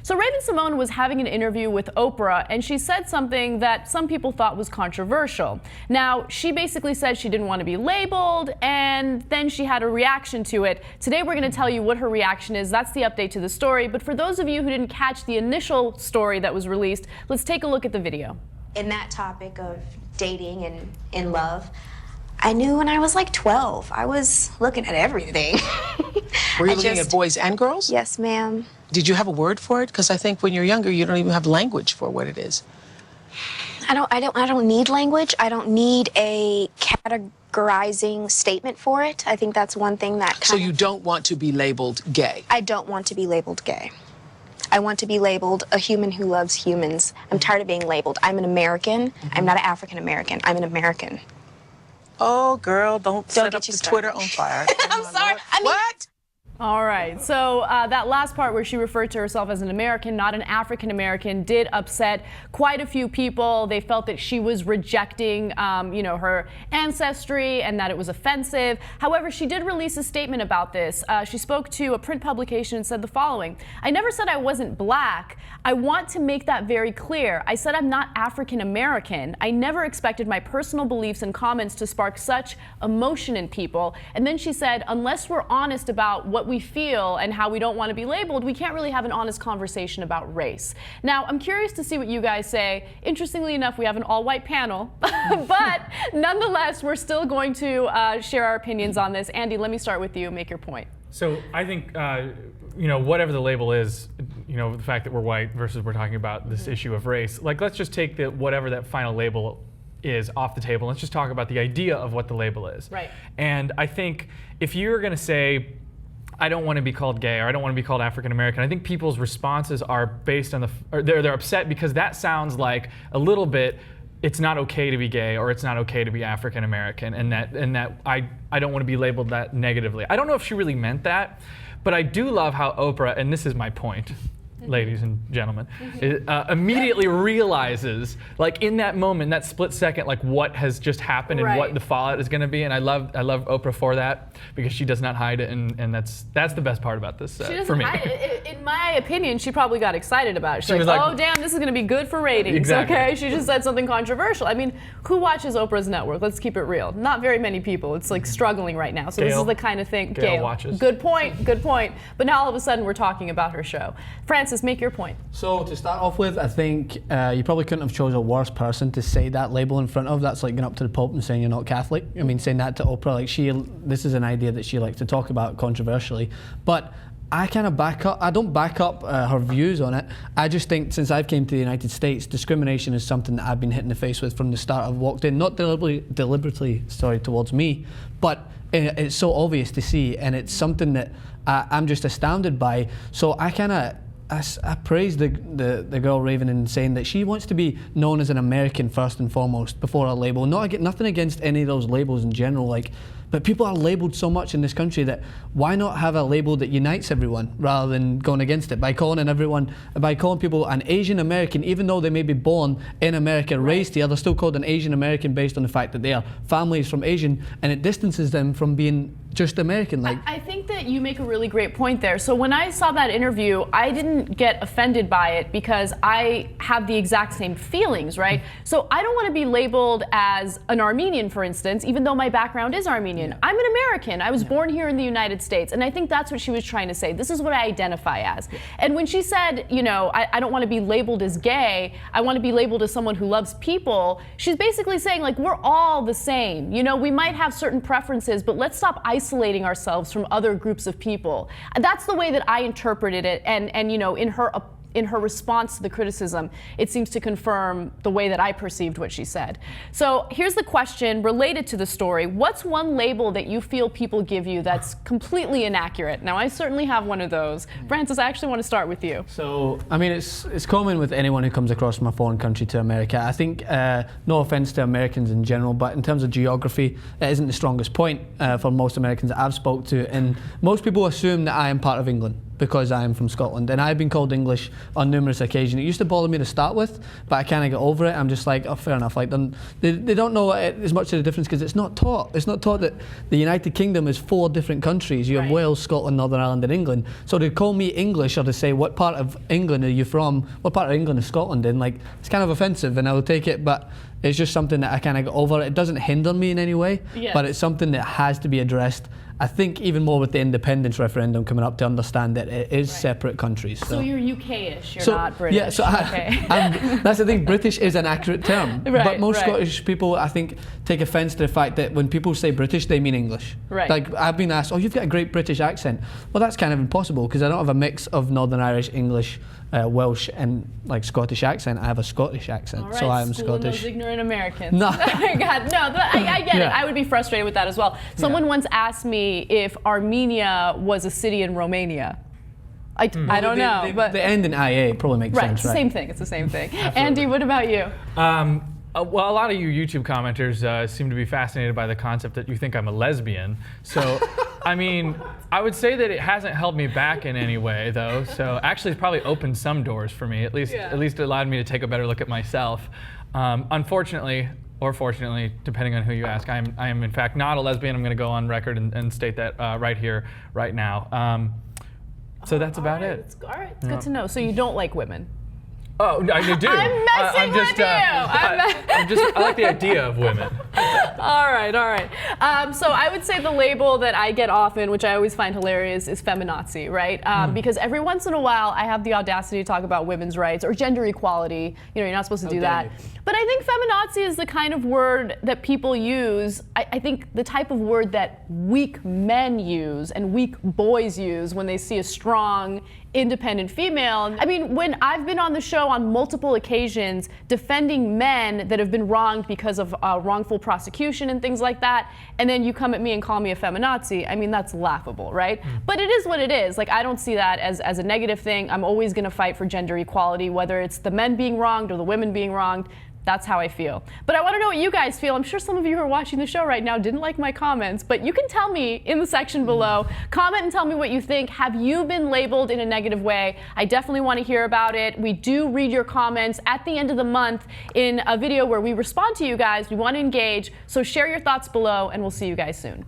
So Raven Symone was having an interview with Oprah, and she said something that some people thought was controversial. Now, she basically said she didn't want to be labeled, and then she had a reaction to it. Today we're going to tell you what her reaction is. That's the update to the story. But for those of you who didn't catch the initial story that was released, let's take a look at the video. In that topic of dating and in love, I knew when I was like 12. I was looking at everything. Were you looking at boys and girls? Yes, ma'am. Did you have a word for it? Because I think when you're younger, you don't even have language for what it is. I don't need language. I don't need a categorizing statement for it. I think that's one thing that So you don't want to be labeled gay? I don't want to be labeled gay. I want to be labeled a human who loves humans. I'm tired of being labeled. I'm an American. I'm not an African American. I'm an American. Oh, girl, don't set up get you the started. Twitter on fire. I'm sorry. What? All right, so that last part where she referred to herself as an American, not an African American, did upset quite a few people. They felt that she was rejecting, her ancestry and that it was offensive. However, she did release a statement about this. She spoke to a print publication and said the following: "I never said I wasn't black. I want to make that very clear. I said I'm not African American. I never expected my personal beliefs and comments to spark such emotion in people." And then she said, unless we're honest about what we feel and how we don't want to be labeled, we can't really have an honest conversation about race. Now, I'm curious to see what you guys say. Interestingly enough, we have an all-white panel, but nonetheless, we're still going to share our opinions on this. Andy, let me start with you. Make your point. So I think, whatever the label is, the fact that we're white versus we're talking about this issue of race, like, let's just take whatever that final label is off the table. Let's just talk about the idea of what the label is. Right. And I think if you're going to say, I don't want to be called gay, or I don't want to be called African American, I think people's responses are based on they're upset because that sounds like a little bit, it's not okay to be gay, or it's not okay to be African American, and that I don't want to be labeled that negatively. I don't know if she really meant that, but I do love how Oprah, and this is my point, ladies and gentlemen, immediately realizes, like, in that moment, that split second, like, what has just happened and what the fallout is going to be. And I love Oprah for that, because she does not hide it, and that's the best part about this for me. Hide it. In my opinion, she probably got excited about it. She was like, oh damn, this is going to be good for ratings. Exactly. Okay, she just said something controversial. I mean, who watches Oprah's network? Let's keep it real. Not very many people. It's like struggling right now. So Gail. This is the kind of thing. Gail watches. Good point. Good point. But now all of a sudden we're talking about her show. Francis, make your point. So to start off with, I think you probably couldn't have chose a worse person to say that label in front of. That's like going up to the Pope and saying you're not Catholic. I mean, saying that to Oprah, like, this is an idea that she likes to talk about controversially. But I kind of I don't back up her views on it. I just think since I've came to the United States, discrimination is something that I've been hit in the face with from the start. I've walked in, not deliberately towards me, but it's so obvious to see, and it's something that I'm just astounded by. So I praise the girl Raven in saying that she wants to be known as an American first and foremost before a label. Nothing against any of those labels in general, but people are labeled so much in this country that why not have a label that unites everyone rather than going against it by calling people an Asian American, even though they may be born in America, raised here, they're still called an Asian American based on the fact that they are families from Asian, and it distances them from being just American. I think that you make a really great point there. So when I saw that interview, I didn't get offended by it because I have the exact same feelings, right? So I don't want to be labeled as an Armenian, for instance, even though my background is Armenian. Yeah. I'm an American. I was born here in the United States, and I think that's what she was trying to say. This is what I identify as. Yeah. And when she said, I don't want to be labeled as gay, I want to be labeled as someone who loves people, she's basically saying, like, we're all the same. We might have certain preferences, but let's stop isolating ourselves from other groups of people. That's the way that I interpreted it, and in her response to the criticism, it seems to confirm the way that I perceived what she said. So here's the question related to the story. What's one label that you feel people give you that's completely inaccurate? Now, I certainly have one of those. Francis, I actually want to start with you. So, I mean, it's common with anyone who comes across from a foreign country to America. I think, no offense to Americans in general, but in terms of geography, it isn't the strongest point for most Americans that I've spoke to. And most people assume that I am part of England. because I am from Scotland, and I've been called English on numerous occasions. It used to bother me to start with, but I kind of got over it. I'm just like, oh, fair enough. Like, they don't know as much of the difference because it's not taught. It's not taught that the United Kingdom is 4 different countries. You have Wales, Scotland, Northern Ireland, and England. So to call me English or to say what part of England are you from, what part of England is Scotland in, like, it's kind of offensive, and I will take it, but it's just something that I kind of got over. It doesn't hinder me in any way, but it's something that has to be addressed. I think even more with the independence referendum coming up, to understand that it is separate countries. So you're UK-ish, you're not British. Yeah, so that's the thing, British is an accurate term. But most Scottish people, I think, take offence to the fact that when people say British, they mean English. Like, I've been asked, oh, you've got a great British accent. Well, that's kind of impossible, because I don't have a mix of Northern Irish, English, Welsh, and like Scottish accent. I have a Scottish accent, so I am Scottish. Those ignorant Americans. No. God, no, I get it. I would be frustrated with that as well. Someone once asked me if Armenia was a city in Romania. I don't know, but the end in IA probably makes sense, it's the same thing. It's the same thing. Andy, what about you? Well, a lot of you YouTube commenters seem to be fascinated by the concept that you think I'm a lesbian. So, I mean, I would say that it hasn't held me back in any way, though. So, actually, it's probably opened some doors for me. At least it allowed me to take a better look at myself. Unfortunately, or fortunately, depending on who you ask, I am in fact not a lesbian. I'm going to go on record and state that right here, right now. So that's about it. It's good to know. So you don't like women? Oh, I do. I'm messing with you. I like the idea of women. All right. So I would say the label that I get often, which I always find hilarious, is feminazi, right? Because every once in a while I have the audacity to talk about women's rights or gender equality. You know, you're not supposed to do that. But I think feminazi is the kind of word that people use. I think the type of word that weak men use and weak boys use when they see a strong, independent female. I mean, when I've been on the show on multiple occasions defending men that have been wronged because of wrongful prosecution and things like that, and then you come at me and call me a feminazi, I mean, that's laughable, right? But it is what it is. Like, I don't see that as a negative thing. I'm always gonna fight for gender equality, whether it's the men being wronged or the women being wronged. That's how I feel. But I want to know what you guys feel. I'm sure some of you who are watching the show right now didn't like my comments, but you can tell me in the section below. Comment and tell me what you think. Have you been labeled in a negative way? I definitely want to hear about it. We do read your comments at the end of the month in a video where we respond to you guys. We want to engage, so share your thoughts below, and we'll see you guys soon.